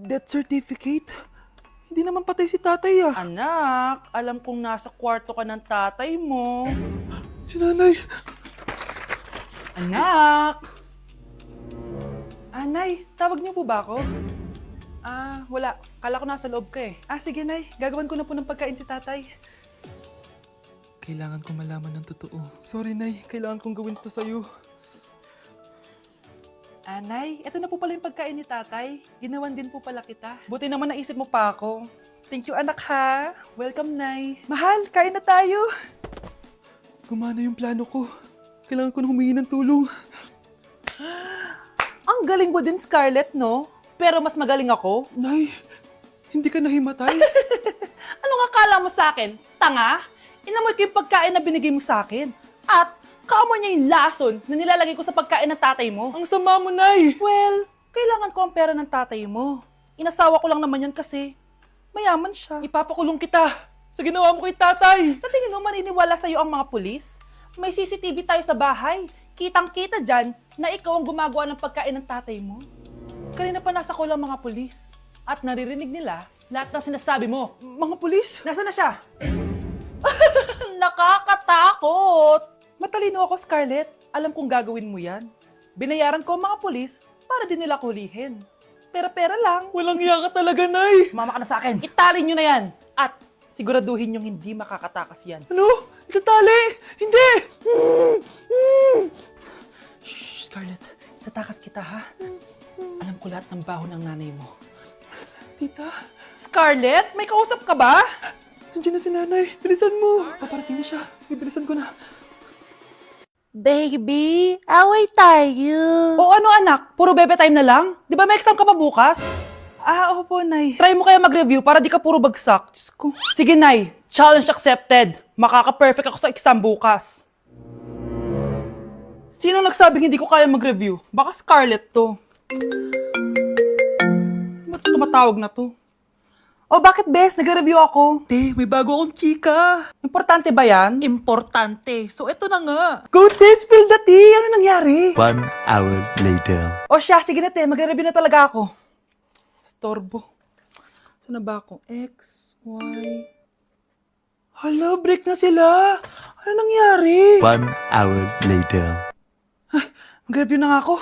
Death certificate? Hindi naman patay si tatay ah. Anak, alam kong nasa kwarto ka ng tatay mo. Si nanay. Anak! Nay, tawag niyo po ba ako? Wala. Kala ko nasa loob ka eh. Sige nay, gagawan ko na po ng pagkain si tatay. Kailangan ko malaman ng totoo. Sorry, Nay. Kailangan kong gawin ito sa'yo. Nay, ito na po pala yung pagkain ni tatay. Ginawan din po pala kita. Buti naman naisip mo pa ako. Thank you anak ha. Welcome nay. Mahal, kain na tayo. Gumana yung plano ko. Kailangan ko na humingi ng tulong. Ang galing mo din Scarlett no? Pero mas magaling ako. Nay, hindi ka nahimatay. Anong akala mo sa akin? Tanga? Inamoy ko yung pagkain na binigay mo sa akin. At kaamoy niya yung lason na nilalagay ko sa pagkain ng tatay mo. Ang sama mo, Nay. Well, kailangan ko ang pera ng tatay mo. Inasawa ko lang naman yan kasi mayaman siya. Ipapakulong kita sa ginawa mo kay tatay. Sa tingin mo maniniwala sa'yo ang mga pulis? May CCTV tayo sa bahay. Kitang-kita dyan na ikaw ang gumagawa ng pagkain ng tatay mo. Kanina pa nasa kulang mga pulis. At naririnig nila lahat ng sinasabi mo. Mga pulis? Nasaan na siya? Nakakatakot! Matalino ako, Scarlett. Alam kong gagawin mo yan. Binayaran ko ang mga pulis para din nila kulihin. Pera-pera lang. Walang iya ka talaga, Nay. Sumama ka na sa akin. Itali nyo na yan. At siguraduhin yung hindi makakatakas yan. Ano? Itatali? Hindi! Shh, Scarlett. Itatakas kita, ha? Alam ko lahat ng baho ng nanay mo. Tita, Scarlett, may kausap ka ba? nandiyan na si nanay. Bilisan mo. Paparating na siya. Bibilisan ko na. Baby, away tayo. O ano anak, puro bebe time na lang? Di ba may exam ka pa bukas? Opo, Nay. Try mo kaya mag-review para di ka puro bagsak. Diyos ko. Sige, Nay. Challenge accepted. Makaka-perfect ako sa exam bukas. Sino nagsabing hindi ko kaya mag-review? Baka Scarlett to. Ba't tumatawag na to? Oh, bakit, Bes? Nagre-review ako. Te, may bago akong chika. Importante ba yan? Importante. So, eto na nga. Go, Te! Spill the tea! Ano nangyari? 1 hour later. O siya, sige na, Te. Magre-review na talaga ako. Storbo. Saan na ba ako? X, Y... Hala, break na sila. Ano nangyari? 1 hour later. Mag-review na nga ako.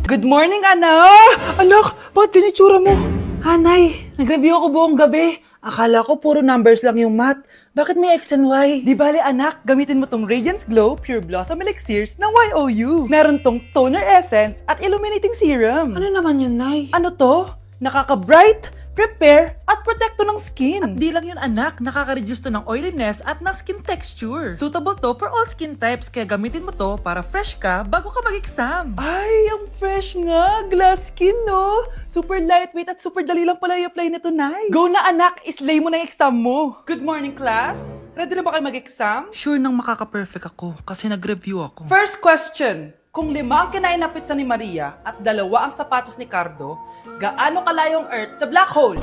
Good morning, anak! Anak, bakit ganitsura mo? Hanay, nag-review ako buong gabi. Akala ko puro numbers lang yung math. Bakit may X and Y? Di bale, anak, gamitin mo tong Radiance Glow Pure Blossom Elixirs ng YOU. Meron tong toner essence at illuminating serum. Ano naman yun, Nay? Ano to? Nakaka-bright, prepare, at protecto ng skin. At di lang yun, anak. Nakaka-reduce to ng oiliness at ng skin texture. Suitable to for all skin types, kaya gamitin mo to para fresh ka bago ka mag-exam. Ay, ang fresh nga. Glass skin, no? Super lightweight at super dali lang pala i-apply nito, Nay. Go na, anak. Islay mo na yung exam mo. Good morning, class. Ready na ba kayo mag-exam? Sure nang makaka-perfect ako kasi nag-review ako. First question. Kung 5 ang kinain na pizza ni Maria at 2 ang sapatos ni Cardo, gaano kalayo ang Earth sa black hole?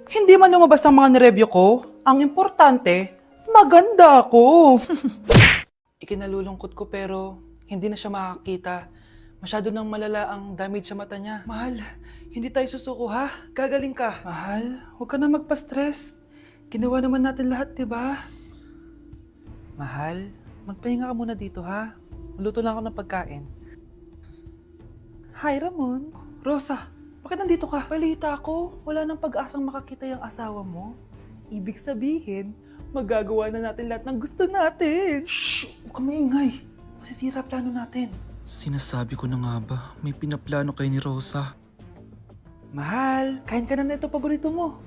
Hindi man lumabas ang mga nireview ko, ang importante, maganda ako. Ikinalulungkot ko pero hindi na siya makakita. Masyado nang malala ang damage sa mata niya. Mahal, hindi tayo susuko ha? Gagaling ka. Mahal, huwag ka na magpa-stress. Ginawa naman natin lahat, diba? Mahal, magpahinga ka muna dito ha. Maluto lang ako ng pagkain. Hi, Ramon. Rosa, bakit nandito ka? Balita ko, wala nang pag-asang makakita yung asawa mo. Ibig sabihin, magagawa na natin lahat ng gusto natin. Shh! Huwag kang maingay. Masisira plano natin. Sinasabi ko na nga ba, may pinaplano kay ni Rosa. Mahal, kain ka na nito paborito mo.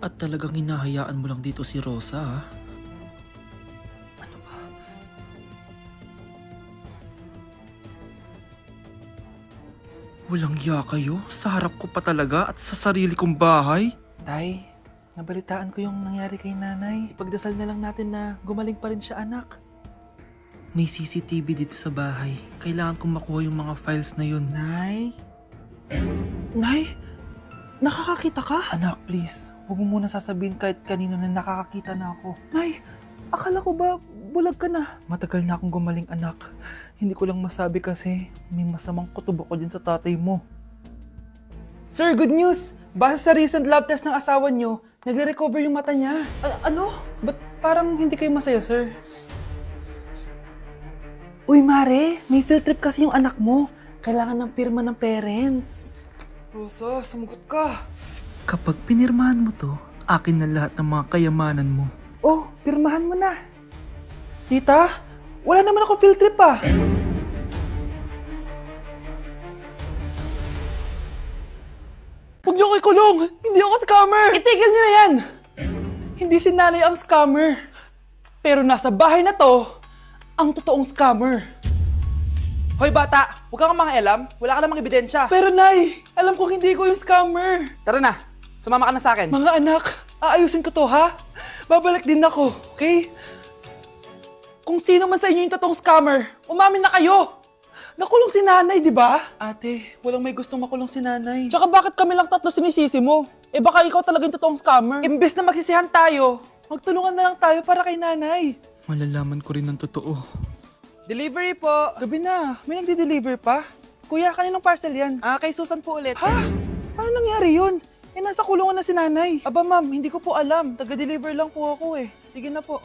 At talagang hinahayaan mo lang dito si Rosa, ha? Ano ba? Walang iya kayo? Sa harap ko pa talaga at sa sarili kong bahay? Tay, nabalitaan ko yung nangyari kay nanay. Ipagdasal na lang natin na gumaling pa rin siya, anak. May CCTV dito sa bahay. Kailangan kong makuha yung mga files na yun. Nay? Nay? nakakakita ka? Anak, please. Huwag mo muna sasabihin kahit kanino na nakakakita na ako. Nay, akala ko ba bulag ka na? Matagal na akong gumaling, anak. Hindi ko lang masabi kasi may masamang kutob ako dyan sa tatay mo. Sir, good news! Base sa recent lab test ng asawa niyo, nagre-recover yung mata niya. Ano? Ba't parang hindi kayo masaya, sir? Uy, Mare, may field trip kasi yung anak mo. Kailangan ng pirma ng parents. Rosa, sumagot ka. Kapag pinirmahan mo to, akin na lahat ng mga kayamanan mo. Oh, pirmahan mo na. Tita, wala naman ako field trip ah. Huwag niyo ko ikulong! Hindi ako scammer! Itigil niyo na yan! Hindi si nanay ang scammer. Pero nasa bahay na to, ang totoong scammer. Hoy bata, huwag kang mangialam. Wala ka namang ebidensya. Pero nay, alam ko hindi ko yung scammer. Tara na, sumama ka na sa akin. Mga anak, aayusin ko to ha? Babalik din ako, okay? Kung sino man sa inyo yung totoong scammer, umamin na kayo! Nakulong si nanay, di ba? Ate, walang may gustong makulong si nanay. Tsaka bakit kami lang tatlo sinisisi mo? Eh baka ikaw talaga yung totoong scammer. Imbes na magsisihan tayo, magtulungan na lang tayo para kay nanay. Malalaman ko rin ang totoo. Delivery po. Gabi na, may nagde-deliver pa? Kuya, kaninong parcel yan? Kay Susan po ulit. Ha? Paano nangyari yun? Eh, nasa kulungan na si nanay. Aba ma'am, hindi ko po alam. Taga-deliver lang po ako eh. Sige na po.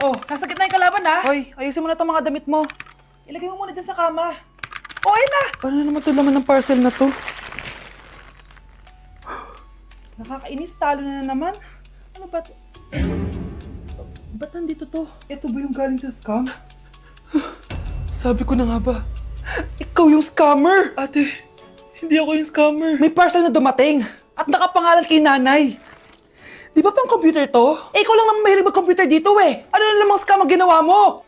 Oh, nasa gitna yung kalaban ha? Hoy, ayusin mo na itong mga damit mo. Ilagay mo muna dyan sa kama. Oh, ayun na! Paano naman ito laman ng parcel na to? Nakakainis, talo na naman. Ano ba ito? Ba't nandito to? Ito ba yung galing sa scam? Sabi ko na nga ba, ikaw yung scammer! Ate, hindi ako yung scammer. May parcel na dumating at nakapangalan kay nanay. Di ba pang computer to? Eh, ikaw lang naman mahilig mag-computer dito eh. Ano na namang scam ang ginawa mo?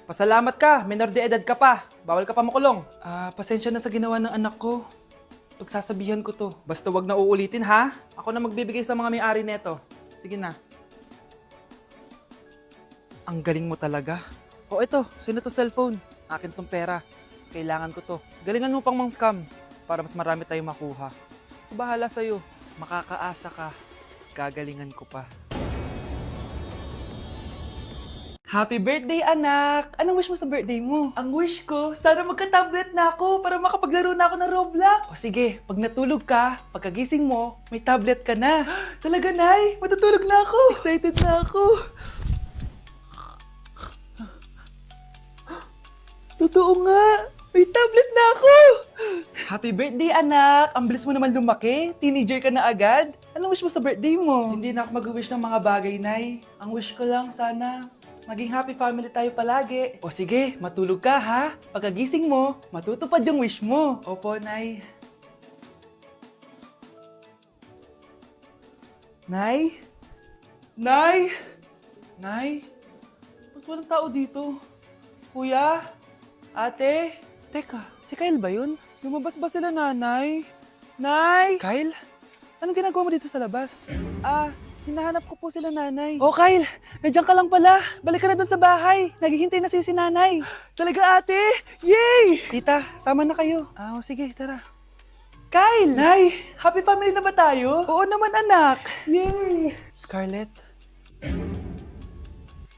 Pasalamat ka, minor de edad ka pa. Bawal ka pa makulong. Pasensya na sa ginawa ng anak ko. Pagsasabihan ko to. Basta wag na uulitin ha. Ako na magbibigay sa mga may-ari neto. Sige na. Ang galing mo talaga. O ito, sino to cellphone? Akin tong pera. Mas kailangan ko to. Galingan mo pang mang-scam para mas marami tayong makuha. Bahala sa'yo. Makakaasa ka. Gagalingan ko pa. Happy birthday, anak! Anong wish mo sa birthday mo? Ang wish ko, sana magka-tablet na ako para makapaglaro na ako ng Roblox. O sige, pag natulog ka, pagkagising mo, may tablet ka na. Talaga, Nay? Matutulog na ako. Excited na ako. Totoo nga! May tablet na ako! Happy birthday, anak! Ang bilis mo naman lumaki. Teenager ka na agad. Anong wish mo sa birthday mo? Hindi na ako mag-wish ng mga bagay, Nay. Ang wish ko lang, sana maging happy family tayo palagi. O sige, matulog ka ha. Pagkagising mo, matutupad yung wish mo. Opo, Nay. Nay? Nay? Nay? Ba't walang tao dito? Kuya? Ate? Teka, si Kyle ba yun? Lumabas ba sila, nanay? Nay! Kyle? Anong ginagawa mo dito sa labas? Hinahanap ko po sila, nanay. Oh, Kyle! Nandiyan ka lang pala. Balik ka na dun sa bahay. Naghihintay na si nanay. Talaga, ate? Yay! Tita, sama na kayo. Sige, tara. Kyle! Nay, happy family na ba tayo? Oo naman, anak. Yay! Scarlett?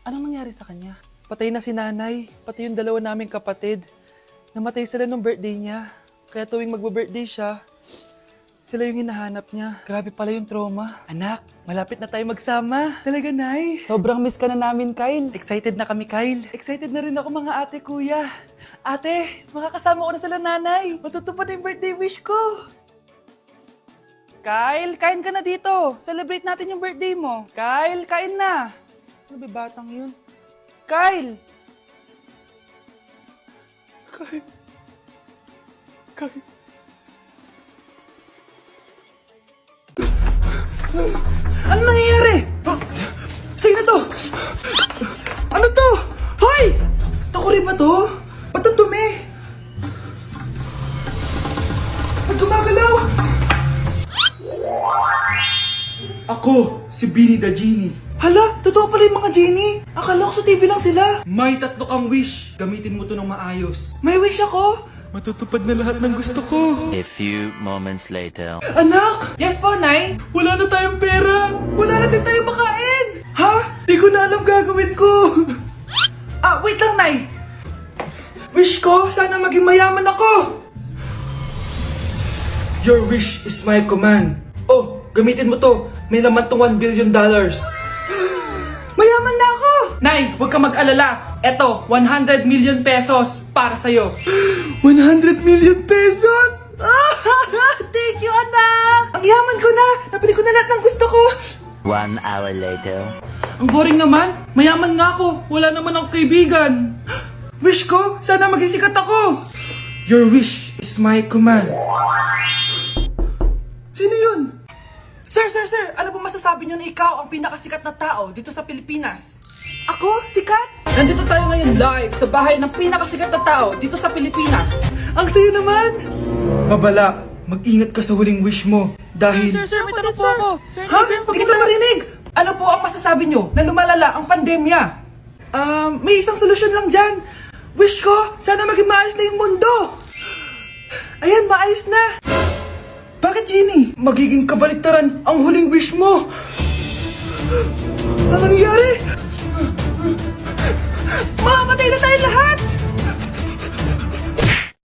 Anong nangyari sa kanya? Patay na si nanay, pati yung dalawa naming kapatid. Namatay sila nung birthday niya. Kaya tuwing magbo-birthday siya, sila yung hinahanap niya. Grabe pala yung trauma. Anak, malapit na tayo magsama. Talaga, Nay. Sobrang miss ka na namin, Kyle. Excited na kami, Kyle. Excited na rin ako, mga ate, kuya. Ate, makakasama ko na sila, nanay. Matutupad na yung birthday wish ko. Kyle, kain ka na dito. Celebrate natin yung birthday mo. Kyle, kain na. Sino ba batang yun? Kyle! Kyle. Ano nangyayari? Sino to? Ano to? Hoy! Takuri ba to? Ba't ang dumi? Ba't gumagalaw? Ako, si Beanie the Genie. Hala, totoo pala yung mga genie. Akala ko sa TV lang sila. May 3 kang wish. Gamitin mo to ng maayos. May wish ako? matutupad na lahat ng gusto ko. A few moments later. Anak! Yes po, Nay. Wala na tayong pera! Wala na din tayong makain! Ha? Di ko na alam gagawin ko! Wait lang, Nay. Wish ko, sana maging mayaman ako! Your wish is my command. Oh, gamitin mo to. May laman tong $1 billion. Mayaman na ako! Nay, huwag ka mag-alala. Eto, 100 million pesos para sa'yo. 100 million pesos! Thank you, anak! Ang yaman ko na! Nabili ko na lahat ng gusto ko! 1 hour later. Ang boring naman. Mayaman nga ako. Wala naman akong kaibigan. Wish ko, sana maging sikat ako! Your wish is my command. Sino yun? Sir, ano po masasabi niyo na ikaw ang pinakasikat na tao dito sa Pilipinas? Ako? Sikat? Nandito tayo ngayon live sa bahay ng pinakasikat na tao dito sa Pilipinas. Ang sayo naman! Babala, mag-ingat ka sa huling wish mo. Dahil... Sir, may tanong po ako. Sir, Ha? Hindi kita marinig! Ano po ang masasabi niyo na lumalala ang pandemya? May isang solusyon lang dyan. Wish ko, sana maging maayos na yung mundo. Ayan, maayos na. Bakit, Jenny? Magiging kabaliktaran ang huling wish mo. Ano nangyayari?